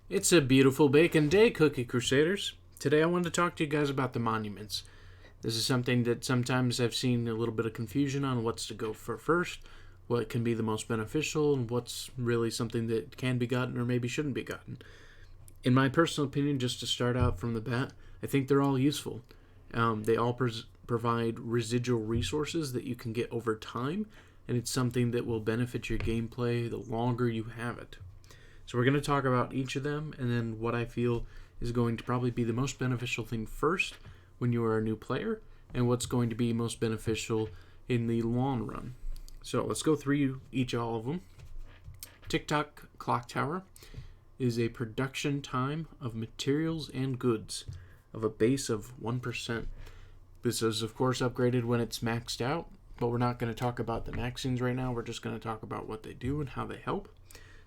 It's a beautiful bacon day, Cookie Crusaders. Today I wanted to talk to you guys about the monuments. This is something that sometimes I've seen a little bit of confusion on what's to go for first, what can be the most beneficial, and what's really something that can be gotten or maybe shouldn't be gotten. In my personal opinion, just to start out from the bat, I think they're all useful. They all provide residual resources that you can get over time, and it's something that will benefit your gameplay the longer you have it. So we're going to talk about each of them, and then what I feel is going to probably be the most beneficial thing first when you are a new player, and what's going to be most beneficial in the long run. So let's go through all of them. Tick-Tock Clock Tower is a production time of materials and goods of a base of 1%. This is, of course, upgraded when it's maxed out, but we're not going to talk about the maxings right now. We're just going to talk about what they do and how they help.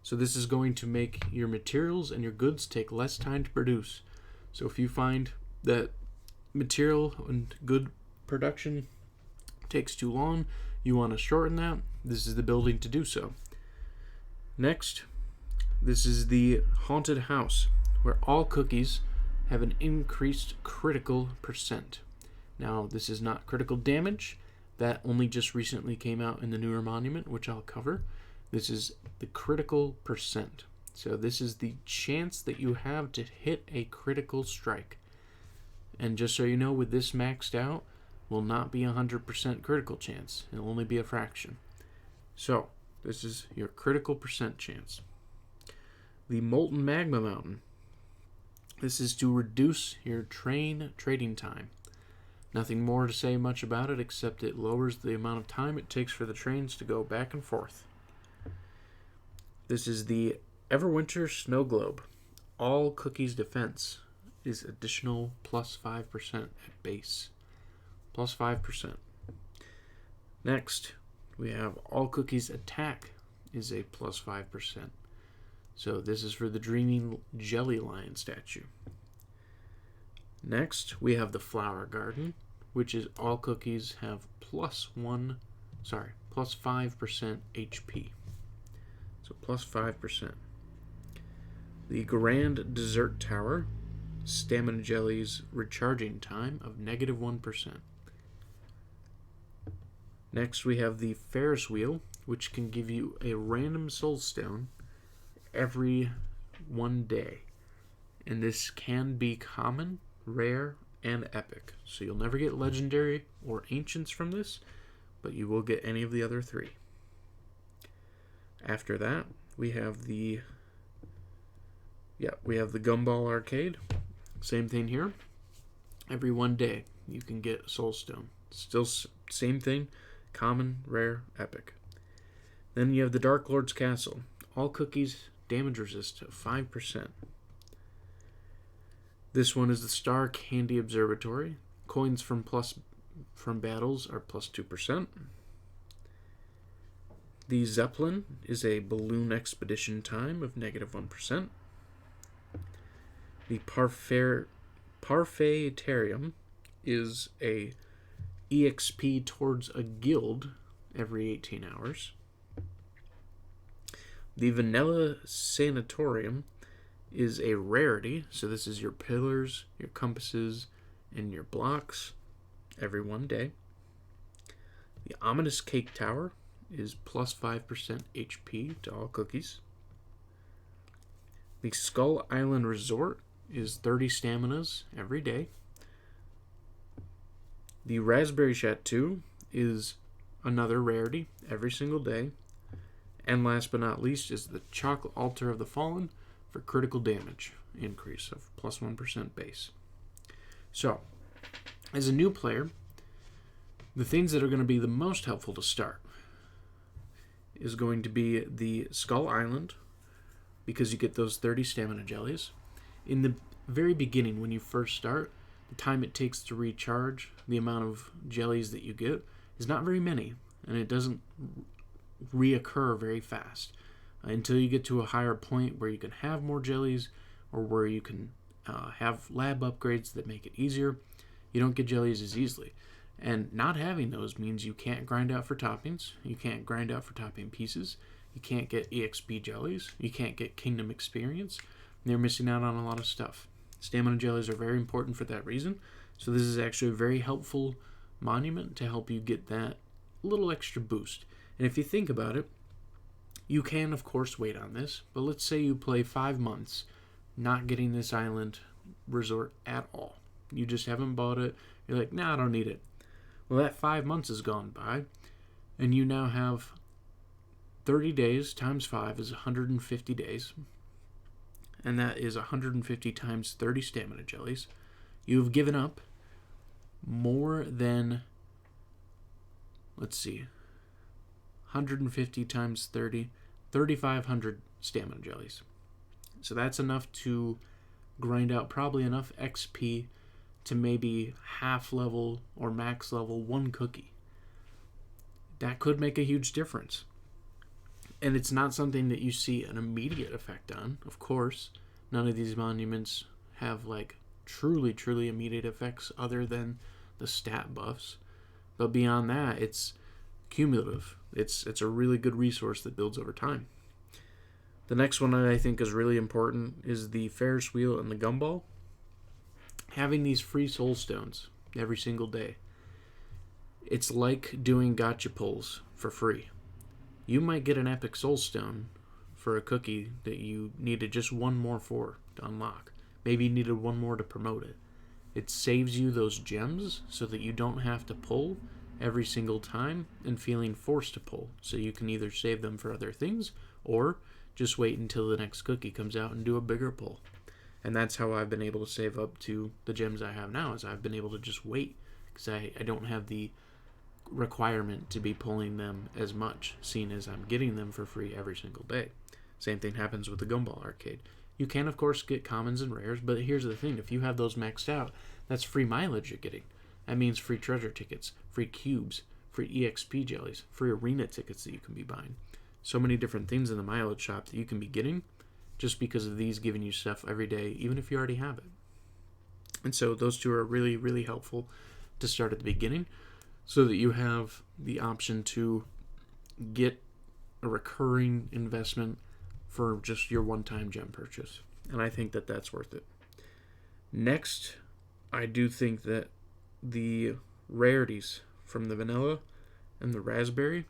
So this is going to make your materials and your goods take less time to produce. So if you find that material and good production takes too long, you want to shorten that, this is the building to do so. Next, this is the Haunted House, where all cookies have an increased critical percent. Now, this is not critical damage. That only just recently came out in the newer monument, which I'll cover. This is the critical percent. So this is the chance that you have to hit a critical strike. And just so you know, with this maxed out, will not be 100% critical chance. It'll only be a fraction. So this is your critical percent chance. The Molten Magma Mountain. This is to reduce your trading time. Nothing more to say much about it except it lowers the amount of time it takes for the trains to go back and forth. This is the Everwinter Snow Globe. All cookies defense is additional plus 5% at base. Plus 5%. Next, we have all cookies attack is a plus 5%. So this is for the Dreaming Jelly Lion statue. Next, we have the Flower Garden, which is all cookies have plus 5% HP. So plus 5%. The Grand Dessert Tower, Stamina Jelly's recharging time of negative 1%. Next, we have the Ferris Wheel, which can give you a random soul stone every 1 day. And this can be common, rare, and epic. So you'll never get legendary or ancients from this, but you will get any of the other three. After that, we have the Gumball Arcade. Same thing here. Every 1 day, you can get a soul stone. Still same thing, common, rare, epic. Then you have the Dark Lord's Castle. All cookies damage resist 5%. This one is the Star Candy Observatory. Coins from battles are plus 2%. The Zeppelin is a balloon expedition time of negative 1%. The Parfaiterium is a EXP towards a guild every 18 hours. The Vanilla Sanatorium is a rarity, so this is your pillars, your compasses, and your blocks every 1 day. The Ominous Cake Tower is plus 5% HP to all cookies. The Skull Island Resort is 30 staminas every day. The Raspberry Chateau is another rarity every single day. And last but not least is the Chocolate Altar of the Fallen for critical damage increase of plus 1% base. So, as a new player, the things that are going to be the most helpful to start is going to be the Skull Island, because you get those 30 stamina jellies. In the very beginning, when you first start, the time it takes to recharge the amount of jellies that you get is not very many, and it doesn't reoccur very fast until you get to a higher point where you can have more jellies or where you can have lab upgrades that make it easier. You don't get jellies as easily. And not having those means you can't grind out for toppings, you can't grind out for topping pieces, you can't get EXP jellies, you can't get Kingdom Experience, They're missing out on a lot of stuff. Stamina jellies are very important for that reason. So this is actually a very helpful monument to help you get that little extra boost. And if you think about it, you can, of course, wait on this. But let's say you play 5 months not getting this island resort at all. You just haven't bought it. You're like, nah, I don't need it. Well, that 5 months has gone by, and you now have 30 days times 5 is 150 days. And that is 150 times 30 stamina jellies. You've given up more than, let's see, 150 times 30, 3,500 stamina jellies. So that's enough to grind out probably enough XP to maybe half level or max level one cookie. That could make a huge difference. And it's not something that you see an immediate effect on. Of course, none of these monuments have like truly immediate effects other than the stat buffs. But beyond that, it's cumulative. It's a really good resource that builds over time. The next one I think is really important is the Ferris wheel and the gumball. Having these free soul stones every single day. It's like doing gacha pulls for free. You might get an epic soul stone for a cookie that you needed just one more for to unlock. Maybe you needed one more to promote it. It saves you those gems so that you don't have to pull every single time and feeling forced to pull. So you can either save them for other things or just wait until the next cookie comes out and do a bigger pull. And that's how I've been able to save up to the gems I have now, is I've been able to just wait because I don't have the requirement to be pulling them as much, seeing as I'm getting them for free every single day. Same thing happens with the Gumball Arcade. You can, of course, get commons and rares, but here's the thing. If you have those maxed out, that's free mileage you're getting. That means free treasure tickets, free cubes, free EXP jellies, free arena tickets that you can be buying. So many different things in the mileage shop that you can be getting just because of these giving you stuff every day, even if you already have it. And so those two are really helpful to start at the beginning so that you have the option to get a recurring investment for just your one-time gem purchase. And I think that that's worth it. Next, I do think that the rarities from the vanilla and the raspberry,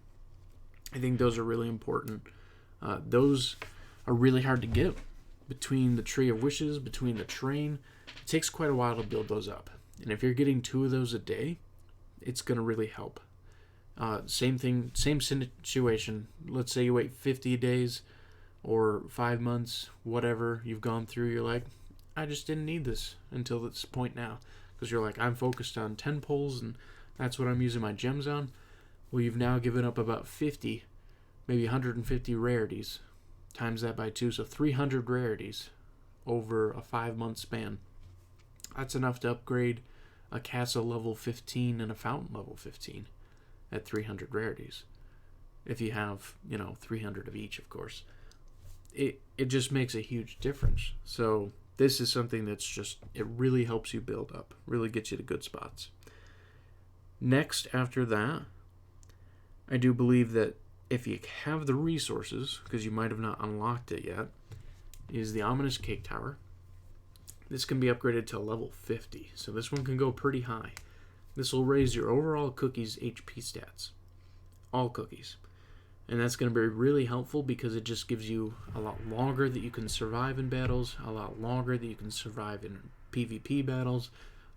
I think those are really important. Those are really hard to get. Between the Tree of Wishes, between the train, it takes quite a while to build those up. And if you're getting 2 of those a day, it's going to really help. Same thing, same situation. Let's say you wait 50 days or 5 months, whatever you've gone through. You're like, I just didn't need this until this point now. Because you're like, I'm focused on 10 pulls and that's what I'm using my gems on. Well, you've now given up about 50, maybe 150 rarities. Times that by 2, so 300 rarities over a 5-month span. That's enough to upgrade a castle level 15 and a fountain level 15 at 300 rarities. If you have, 300 of each, of course. It just makes a huge difference. So this is something that's just, it really helps you build up, really gets you to good spots. Next, after that, I do believe that if you have the resources, because you might have not unlocked it yet, is the Ominous Cake Tower. This can be upgraded to level 50, so this one can go pretty high. This will raise your overall cookies' HP stats. All cookies. And that's going to be really helpful because it just gives you a lot longer that you can survive in battles, a lot longer that you can survive in PvP battles,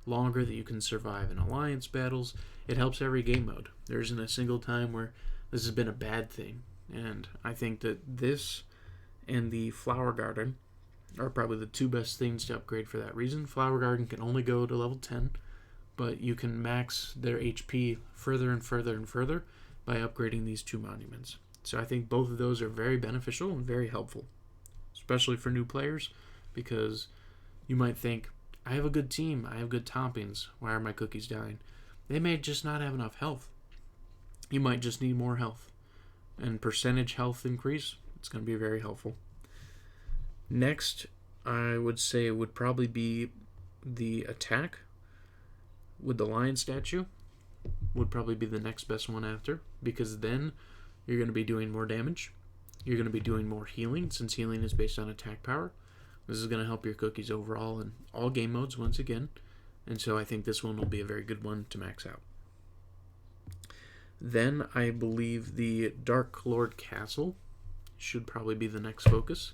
longer that you can survive in alliance battles. It helps every game mode. There isn't a single time where this has been a bad thing. And I think that this and the Flower Garden are probably the 2 best things to upgrade for that reason. Flower Garden can only go to level 10, but you can max their HP further and further and further by upgrading these 2 monuments. So I think both of those are very beneficial and very helpful, especially for new players, because you might think, I have a good team, I have good toppings, why are my cookies dying? They may just not have enough health. You might just need more health. And percentage health increase, it's going to be very helpful. Next, I would say would probably be the attack with the lion statue. Would probably be the next best one after, because then you're going to be doing more damage. You're going to be doing more healing, since healing is based on attack power. This is going to help your cookies overall in all game modes once again. And so I think this one will be a very good one to max out. Then I believe the Dark Lord Castle should probably be the next focus.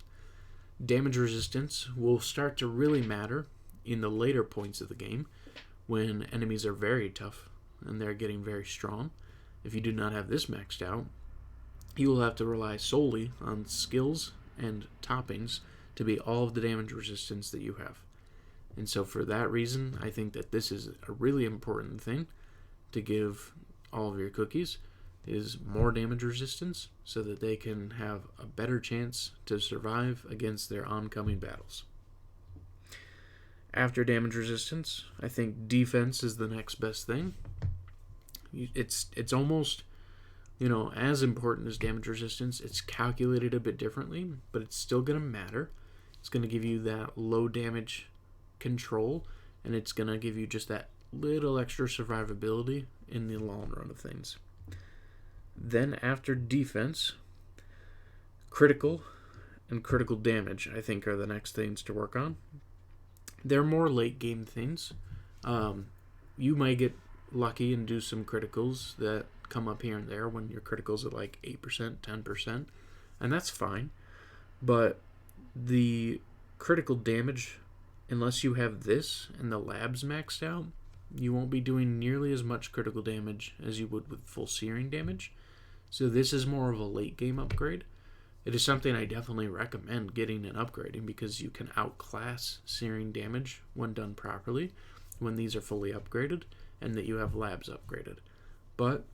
Damage resistance will start to really matter in the later points of the game when enemies are very tough and they're getting very strong. If you do not have this maxed out, you will have to rely solely on skills and toppings to be all of the damage resistance that you have. And so for that reason, I think that this is a really important thing to give all of your cookies, is more damage resistance so that they can have a better chance to survive against their oncoming battles. After damage resistance, I think defense is the next best thing. It's almost, as important as damage resistance. It's calculated a bit differently, but it's still going to matter. It's going to give you that low damage control, and it's going to give you just that little extra survivability in the long run of things. Then after defense, critical and critical damage, I think, are the next things to work on. They're more late game things. You might get lucky and do some criticals that come up here and there when your criticals are like 8%, 10%, and that's fine. But the critical damage, unless you have this and the labs maxed out, you won't be doing nearly as much critical damage as you would with full searing damage. So this is more of a late game upgrade. It is something I definitely recommend getting and upgrading because you can outclass searing damage when done properly, when these are fully upgraded and that you have labs upgraded. But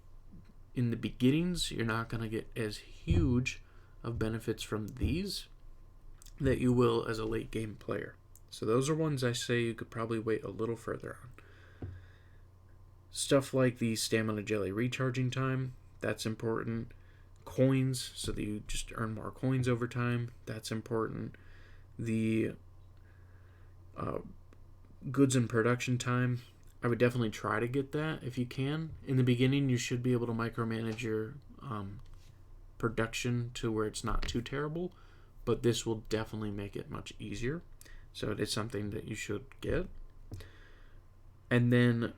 in the beginnings, you're not going to get as huge of benefits from these that you will as a late game player. So those are ones I say you could probably wait a little further on. Stuff like the stamina jelly recharging time, that's important. Coins, so that you just earn more coins over time, that's important. The goods in production time, I would definitely try to get that if you can. In the beginning, you should be able to micromanage your production to where it's not too terrible, but this will definitely make it much easier. So it is something that you should get. And then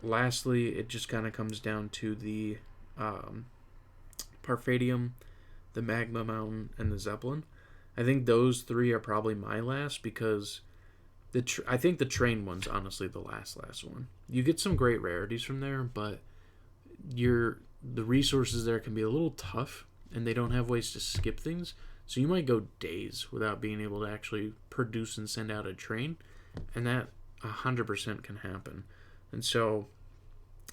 lastly, it just kind of comes down to the Parfadium, the Magma Mountain, and the Zeppelin. I think those three are probably my last because I think the train one's honestly the last one. You get some great rarities from there, but the resources there can be a little tough, and they don't have ways to skip things. So you might go days without being able to actually produce and send out a train, and that 100% can happen. And so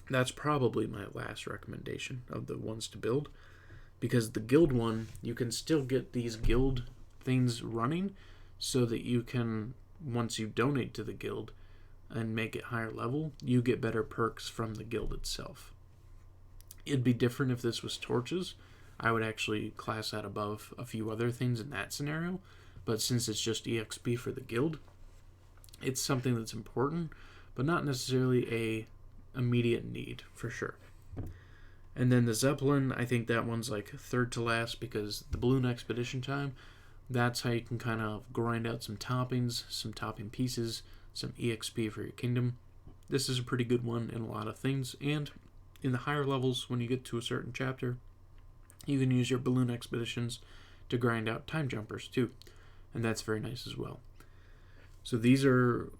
that's probably my last recommendation of the ones to build, because the guild one, you can still get these guild things running so that you can, once you donate to the guild and make it higher level, you get better perks from the guild itself. It'd be different if this was torches. I would actually class that above a few other things in that scenario, but since it's just EXP for the guild, it's something that's important, but not necessarily a immediate need for sure. And then the Zeppelin, I think that one's like third to last because the balloon expedition time, that's how you can kind of grind out some toppings, some topping pieces, some EXP for your kingdom. This is a pretty good one in a lot of things, and in the higher levels, when you get to a certain chapter, you can use your balloon expeditions to grind out time jumpers too, and that's very nice as well. So these are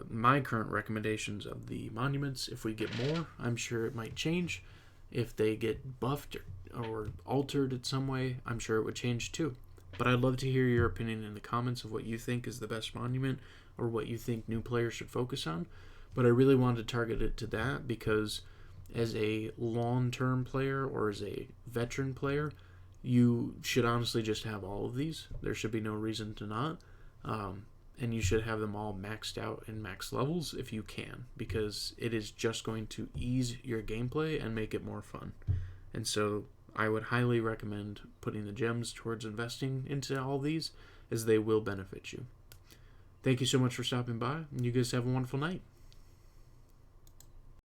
my current recommendations of the monuments. If we get more, I'm sure it might change. If they get buffed or altered in some way, I'm sure it would change too. But I'd love to hear your opinion in the comments of what you think is the best monument or what you think new players should focus on. But I really wanted to target it to that because as a long-term player or as a veteran player, you should honestly just have all of these. There should be no reason to not. And you should have them all maxed out in max levels if you can, because it is just going to ease your gameplay and make it more fun. And so I would highly recommend putting the gems towards investing into all these, as they will benefit you. Thank you so much for stopping by, and you guys have a wonderful night.